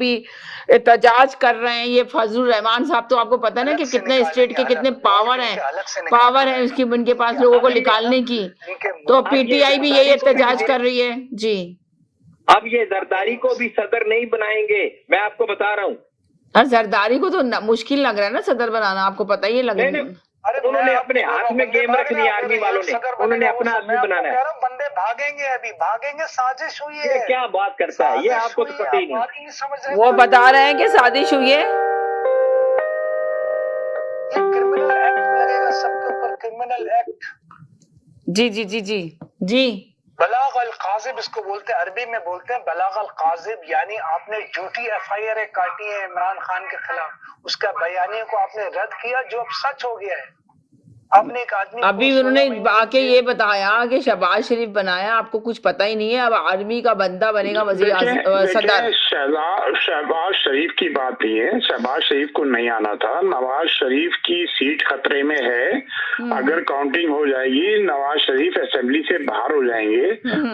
भी एहतजाज कर रहे हैं। ये फजलुर रहमान साहब तो आपको पता है ना कि कितने स्टेट के कितने पावर है उसकी उनके पास लोगों को निकालने की। तो पीटीआई भी यही एहतजाज कर रही है जी। अब ये जरदारी को भी सदर नहीं बनाएंगे, मैं आपको बता रहा हूँ। जरदारी को तो मुश्किल लग रहा है ना सदर बनाना, आपको पता ही लग रहा है। अरे उन्होंने अपने हाथ में गेम रख ली आर्मी वालों ने, उन्होंने अपना आदमी बनाना है। बंदे भागेंगे, अभी भागेंगे, साजिश हुई है। क्या बात करता है ये, आपको तो पता ही नहीं। वो बता रहे हैं कि साजिश हुई है। क्रिमिनल एक्ट लगेगा सबके ऊपर, क्रिमिनल एक्ट। जी जी जी जी जी। बलाग अल काजिब इसको बोलते हैं, अरबी में बोलते हैं बलाग अल काजिब, यानी आपने झूठी एफआईआर काटी है इमरान खान के खिलाफ, उसका बयानियों को आपने रद्द किया जो अब सच हो गया है। आपने एक आदमी अभी उन्होंने आके ये बताया कि शहबाज शरीफ बनाया, आपको कुछ पता ही नहीं है। अब आर्मी का बंदा बनेगा वजीर सदर। शहबाज शरीफ की बात नहीं है, शहबाज शरीफ को नहीं आना था। नवाज शरीफ की सीट खतरे में है, अगर काउंटिंग हो जाएगी नवाज शरीफ असेंबली से बाहर हो जाएंगे।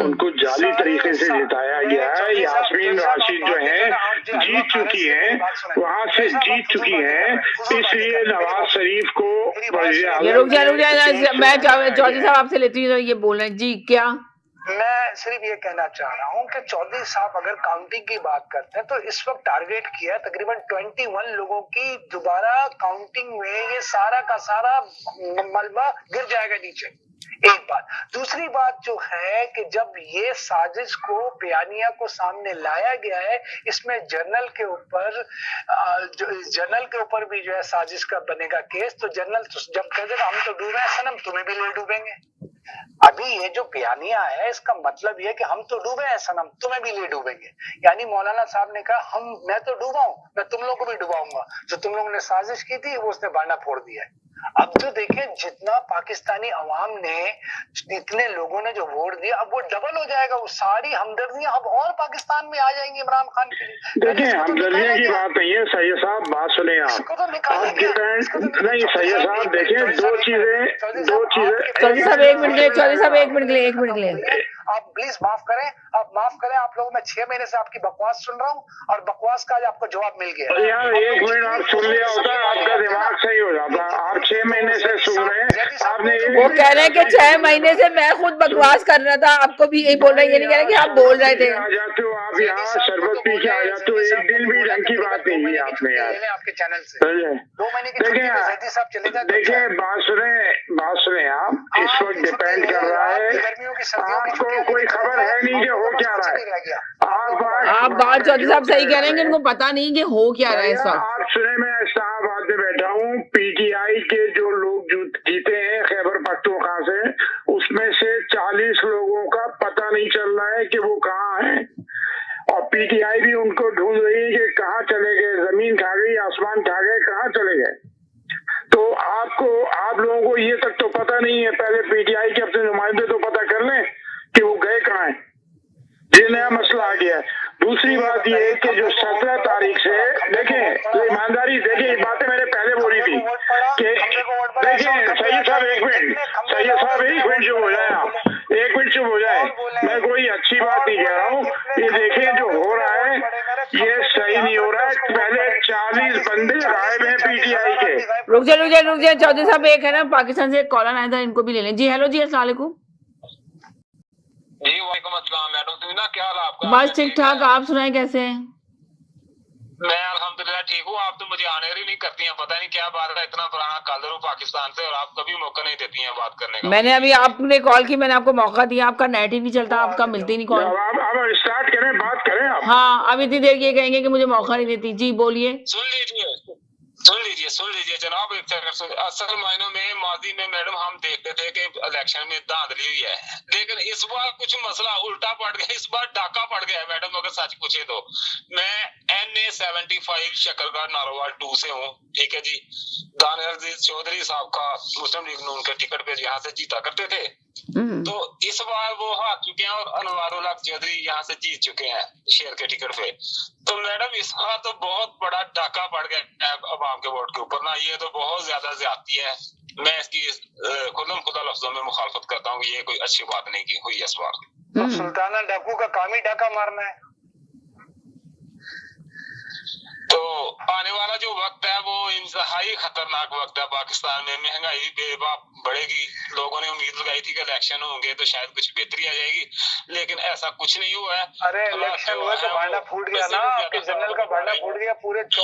उनको जाली तरीके से जिताया गया है। यास्मीन राशिद जो है जीत चुकी है, वहां से जीत चुकी है, इसलिए नवाज शरीफ को रुक जा मैं चौधरी साहब आपसे लेती हूँ, ये बोल रहे हैं जी। क्या मैं सिर्फ ये कहना चाह रहा हूँ कि चौधरी साहब अगर काउंटिंग की बात करते हैं तो इस वक्त टारगेट किया है तकरीबन 21 लोगों की दोबारा काउंटिंग में, ये सारा का सारा मलबा गिर जाएगा नीचे। एक बात। दूसरी बात जो है कि जब ये साजिश को बयानिया को सामने लाया गया है, इसमें जनरल के ऊपर भी जो है साजिश का बनेगा केस, तो जनरल जब कह देगा हम तो डूबे हैं सनम, तुम्हें भी ले डूबेंगे। अभी ये जो बयानिया है इसका मतलब ये है कि हम तो डूबे हैं सनम, तुम्हें भी ले डूबेंगे। यानी मौलाना साहब ने कहा मैं तो डूबा हूं, मैं तुम लोगों को भी डुबाऊंगा। जो तुम लोगों ने साजिश की थी वो उसने बांधा फोड़ दिया है। अब जो देखें जितना पाकिस्तानी अवाम ने, इतने लोगों ने जो वोट दिया, अब वो डबल हो जाएगा, वो सारी हमदर्दियां अब और पाकिस्तान में आ जाएंगी इमरान खान के लिए। देखिए हमदर्दियां की बात नहीं है सैयद साहब, बात सुने आप नहीं सैयद साहब। देखिए दो चीजें चौधरी साहब एक मिनट के लिए आप प्लीज माफ करें, आप लोगों में 6 महीने से आपकी बकवास सुन रहा हूँ और बकवास का आज आपको जवाब मिल गया। यार 1 मिनट आप सुन लिया होता आपका दिमाग सही हो जाता। आप 6 महीने से सुन रहे हैं, आपने वो कह रहे हैं कि 6 महीने से मैं खुद बकवास कर रहा था, आपको भी यही बोल रहे हैं, ये नहीं कह रहे कि आप बोल रहे थे। आ जाते हो आप यहाँ शरबत पी के आ जाते हो, एक दिन भी ढंग की बात नहीं की आपने यार आपके चैनल से 2 महीने की छुट्टी में जैदी साहब चले जाते। देखिए बात सुने आप, इस वक्त डिपेंड कर रहा है, आपको कोई खबर है नहीं कि हो क्या रहा है। आप बात चौधरी साहब सही कह रहे हैं कि उनको पता नहीं कि हो क्या रहा है इस वक्त। आप सुने, मैं इस्लामाबाद में बैठा हूँ, पीटीआई के जो लोग जीते हैं खैबर पख्तूनख्वा से, उसमें से 40 लोगों का पता नहीं चल रहा है कि वो कहाँ है, और पीटीआई भी उनको ढूंढ रही है कि कहाँ चले गए, जमीन खा गई, आसमान खा गए, कहाँ चले गए। तो आप लोगों को ये तक तो पता नहीं है। पहले पीटीआई के अपने नुमाइंदे तो पता कर लें कि वो गए कहाँ हैं। ये नया मसला आ गया है। दूसरी बात ये है कि जो 17 तारीख से देखें, ईमानदारी देखिए, ये बातें मैंने पहले बोली थी कि देखिए सैयद साहब एक मिनट चुप हो जाए, आप 1 मिनट चुप हो जाए। मैं कोई अच्छी बात नहीं कह रहा हूँ, ये देखें जो हो रहा है ये सही नहीं हो रहा है। पहले 40 बंदे गायब हैं पीटीआई के। रुक जाए चौधरी साहब, एक है ना पाकिस्तान से एक कॉल आया था, इनको भी ले लें। जी हेलो जी, अस्सलाम वालेकुम। जी वालेकुम अस्सलाम मैडम, तुम्हें क्या हाल आपका? बस ठीक ठाक, आप सुनाए कैसे हैं? मैं अल्हम्दुलिल्लाह ठीक हूँ। आप तो मुझे आने ही नहीं करती हैं, पता नहीं क्या बात है, इतना पुराना कॉलर हूँ पाकिस्तान से और आप कभी मौका नहीं देती हैं बात करने का। मैंने अभी आपने कॉल की, मैंने आपको मौका दिया, आपका नेट ही नहीं चलता, आपका मिलती नहीं कॉल। अब स्टार्ट करें, बात करें आप। हाँ अब इतनी देर ये कहेंगे कि मुझे मौका नहीं देती। जी बोलिए। सुन लीजिए जनाब, असल मायनों में माजी में मैडम हम देखते थे कि इलेक्शन में धांधली हुई है, लेकिन इस बार कुछ मसला उल्टा पड़ गया, इस बार डाका पड़ गया है मैडम। अगर सच पूछे तो मैं NA-75 शकरगढ़ नारोवाल 2 से हूँ, ठीक है जी। दानियाल चौधरी साहब का मुस्लिम लीग नून के टिकट पे यहाँ से जीता करते थे, तो इस बार वो हार चुके हैं और अनवारुल हक चौधरी यहाँ से जीत चुके हैं शेर के टिकट पे। तो मैडम इस बार तो बहुत बड़ा डाका पड़ गया अवाम के वोट के ऊपर ना, ये तो बहुत ज्यादा ज्यादती है। मैं इसकी खुदा लफ्जों में मुखालफत करता हूँ, ये कोई अच्छी बात नहीं की हुई इस बार। सुल्ताना डाकू का काम ही डाका मारना है। इंतहाई खतरनाक वक्त है पाकिस्तान में, महंगाई भी बेबाक बढ़ेगी। लोगों ने उम्मीद लगाई थी कि इलेक्शन होंगे तो शायद कुछ बेहतरी आ जाएगी, लेकिन ऐसा कुछ नहीं हुआ है। अरे इलेक्शन हुए तो भांडा फूट गया ना, आपके जनरल का भांडा फूट गया पूरे